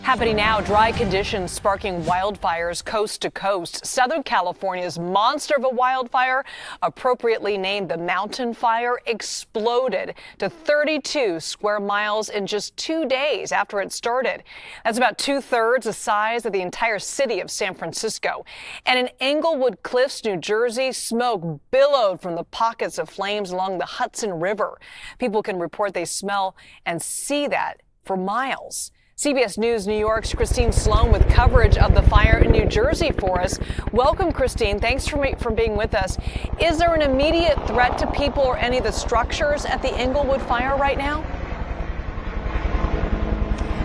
Happening now, dry conditions sparking wildfires coast to coast. Southern California's monster of a wildfire, appropriately named the Mountain Fire, exploded to 32 square miles in just 2 days after it started. That's about 2/3 the size of the entire city of San Francisco. And in Englewood Cliffs, New Jersey, smoke billowed from the pockets of flames along the Hudson River. People can report they smell and see that for miles. CBS News New York's Christine Sloan with coverage of the fire in New Jersey for us. Welcome, Christine. Thanks for being with us. Is there an immediate threat to people or any of the structures at the Englewood fire right now?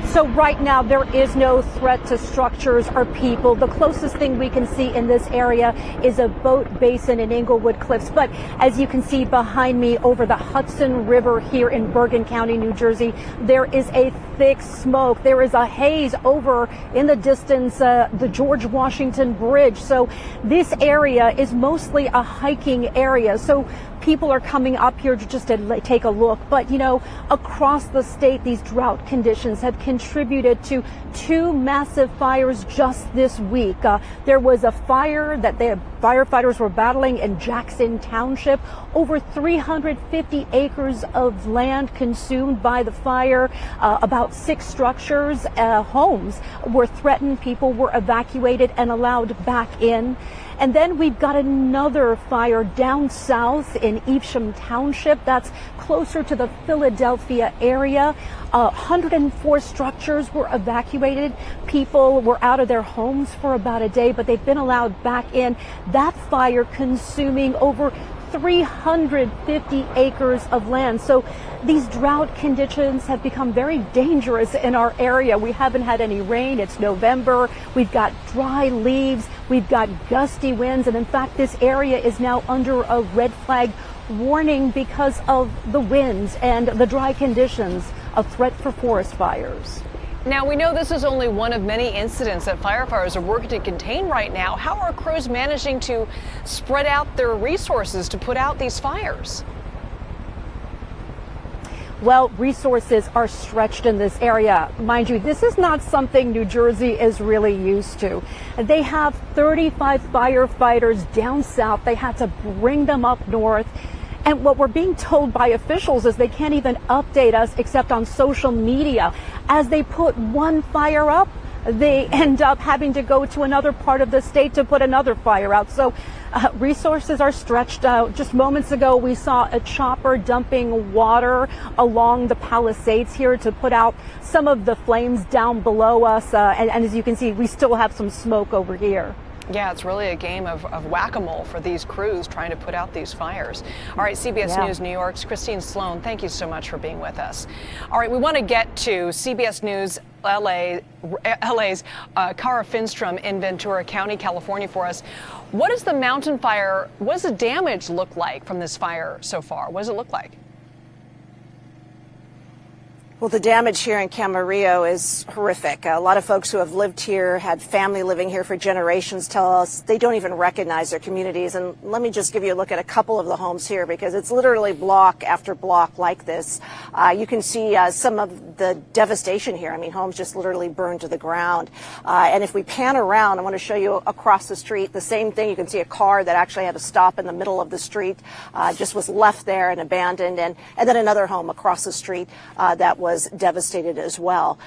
So right now, there is no threat to structures or people. The closest thing we can see in this area is a boat basin in Englewood Cliffs. But as you can see behind me over the Hudson River here in Bergen County, New Jersey, there is a thick smoke. There is a haze over in the distance, the George Washington Bridge. So this area is mostly a hiking area. So people are coming up here just to take a look. But, you know, across the state, these drought conditions have contributed to 2 massive fires just this week. There was a fire that the firefighters were battling in Jackson Township. Over 350 acres of land consumed by the fire. About 6 structures, homes were threatened. People were evacuated and allowed back in. And then we've got another fire down south in Evesham Township. That's closer to the Philadelphia area. 104 structures were evacuated. People were out of their homes for about a day, but they've been allowed back in. That fire consuming over 350 acres of land. So these drought conditions have become very dangerous in our area. We haven't had any rain. It's November. We've got dry leaves. We've got gusty winds. And in fact, this area is now under a red flag warning because of the winds and the dry conditions, a threat for forest fires. Now, we know this is only one of many incidents that firefighters are working to contain right now. How are crews managing to spread out their resources to put out these fires? Well, resources are stretched in this area. Mind you, this is not something New Jersey is really used to. They have 35 firefighters down south. They had to bring them up north. And what we're being told by officials is they can't even update us except on social media. As they put one fire up, they end up having to go to another part of the state to put another fire out. So resources are stretched out. Just moments ago, we saw a chopper dumping water along the Palisades here to put out some of the flames down below us. And as you can see, we still have some smoke over here. Yeah, it's really a game of whack-a-mole for these crews trying to put out these fires. All right, CBS News New York's Christine Sloan, thank you so much for being with us. All right, we want to get to CBS News LA's Cara Finnstrom in Ventura County, California for us. What is the mountain fire, what does the damage look like from this fire so far? What does it look like? Well, the damage here in Camarillo is horrific. A lot of folks who have lived here, had family living here for generations, tell us they don't even recognize their communities. And let me just give you a look at a couple of the homes here, because it's literally block after block like this. You can see some of the devastation here. I mean, homes just literally burned to the ground. And if we pan around, I want to show you across the street, the same thing. You can see a car that actually had to stop in the middle of the street, just was left there and abandoned. And then another home across the street that was devastated as well.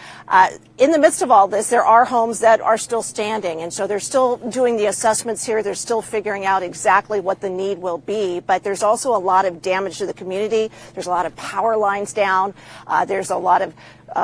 In the midst of all this, there are homes that are still standing, and so they're still doing the assessments here. They're still figuring out exactly what the need will be, but there's also a lot of damage to the community. There's a lot of power lines down. There's a lot of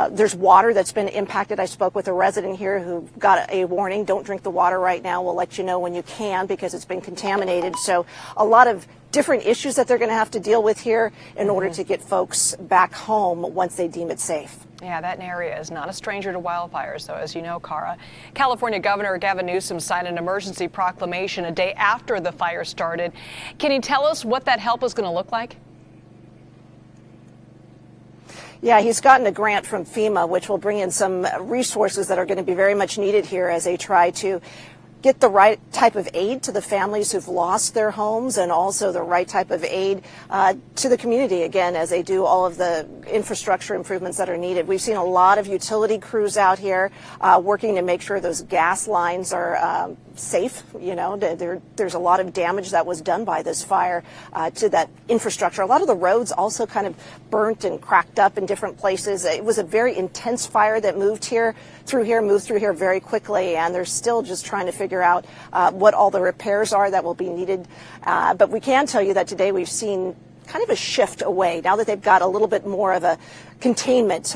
there's water that's been impacted. I spoke with a resident here who got a warning, don't drink the water right now. We'll let you know when you can because it's been contaminated. So a lot of different issues that they're going to have to deal with here in order to get folks back home once they deem it safe. Yeah, that area is not a stranger to wildfires, so as you know, Cara. California Governor Gavin Newsom signed an emergency proclamation a day after the fire started. Can you tell us what that help is going to look like? Yeah, he's gotten a grant from FEMA, which will bring in some resources that are going to be very much needed here as they try to get the right type of aid to the families who've lost their homes, and also the right type of aid to the community, again, as they do all of the infrastructure improvements that are needed. We've seen a lot of utility crews out here working to make sure those gas lines are safe. You know, there's a lot of damage that was done by this fire to that infrastructure. A lot of the roads also kind of burnt and cracked up in different places. It was a very intense fire that moved through here very quickly, and they're still just trying to figure out what all the repairs are that will be needed. But we can tell you that today we've seen kind of a shift away now that they've got a little bit more of a containment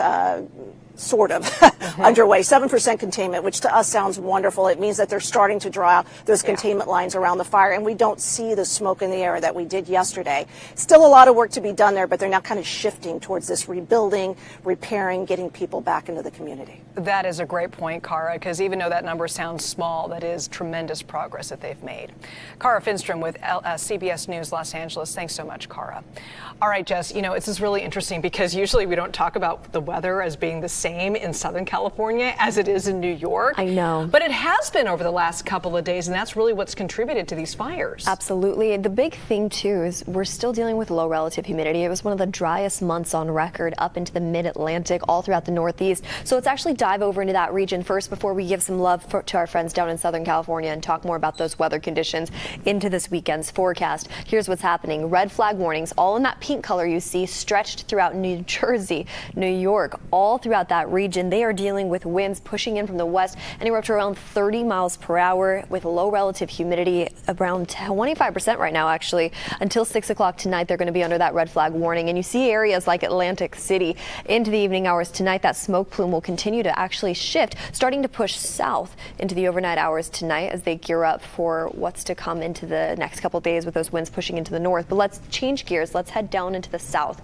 sort of underway. 7% containment, which to us sounds wonderful. It means that they're starting to draw out those containment lines around the fire, and we don't see the smoke in the air that we did yesterday. Still a lot of work to be done there, but they're now kind of shifting towards this rebuilding, repairing, getting people back into the community. That is a great point, Cara, because even though that number sounds small, that is tremendous progress that they've made. Cara Finnstrom with CBS News Los Angeles. Thanks so much, Cara. All right, Jess, you know, this is really interesting because usually we don't talk about the weather as being the same in Southern California as it is in New York. I know. But it has been over the last couple of days, and that's really what's contributed to these fires. Absolutely. The big thing, too, is we're still dealing with low relative humidity. It was one of the driest months on record up into the mid-Atlantic, all throughout the Northeast. So let's actually dive over into that region first before we give some love to our friends down in Southern California and talk more about those weather conditions into this weekend's forecast. Here's what's happening. Red flag warnings, all in that pink color you see, stretched throughout New Jersey, New York, all throughout that region. They are dealing with winds pushing in from the west anywhere up to around 30 miles per hour with low relative humidity around 25% right now, actually. Until 6 o'clock tonight, they're going to be under that red flag warning. And you see areas like Atlantic City into the evening hours tonight. That smoke plume will continue to actually shift, starting to push south into the overnight hours tonight as they gear up for what's to come into the next couple of days with those winds pushing into the north. But let's change gears. Let's head down into the south.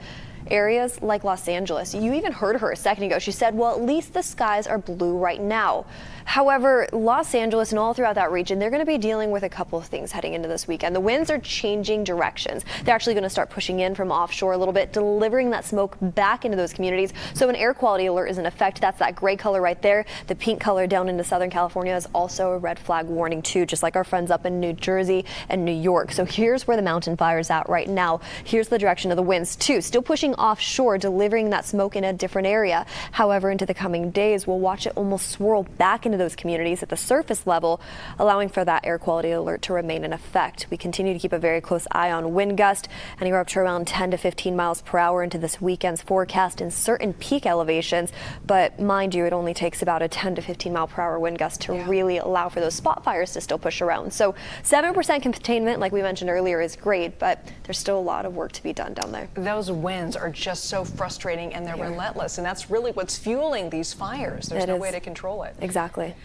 Areas like Los Angeles. You even heard her a second ago. She said, well, at least the skies are blue right now. However, Los Angeles and all throughout that region, they're going to be dealing with a couple of things heading into this weekend. The winds are changing directions. They're actually going to start pushing in from offshore a little bit, delivering that smoke back into those communities. So an air quality alert is in effect. That's that gray color right there. The pink color down into Southern California is also a red flag warning too, just like our friends up in New Jersey and New York. So here's where the mountain fire's at right now. Here's the direction of the winds too. Still pushing offshore, delivering that smoke in a different area. However, into the coming days, we'll watch it almost swirl back into those communities at the surface level, allowing for that air quality alert to remain in effect. We continue to keep a very close eye on wind gust, anywhere up to around 10 to 15 miles per hour into this weekend's forecast in certain peak elevations. But mind you, it only takes about a 10 to 15 mile per hour wind gust to really allow for those spot fires to still push around. So 7% containment, like we mentioned earlier, is great, but there's still a lot of work to be done down there. Those winds are just so frustrating, and they're relentless, and that's really what's fueling these fires. There's no way to control it. Exactly.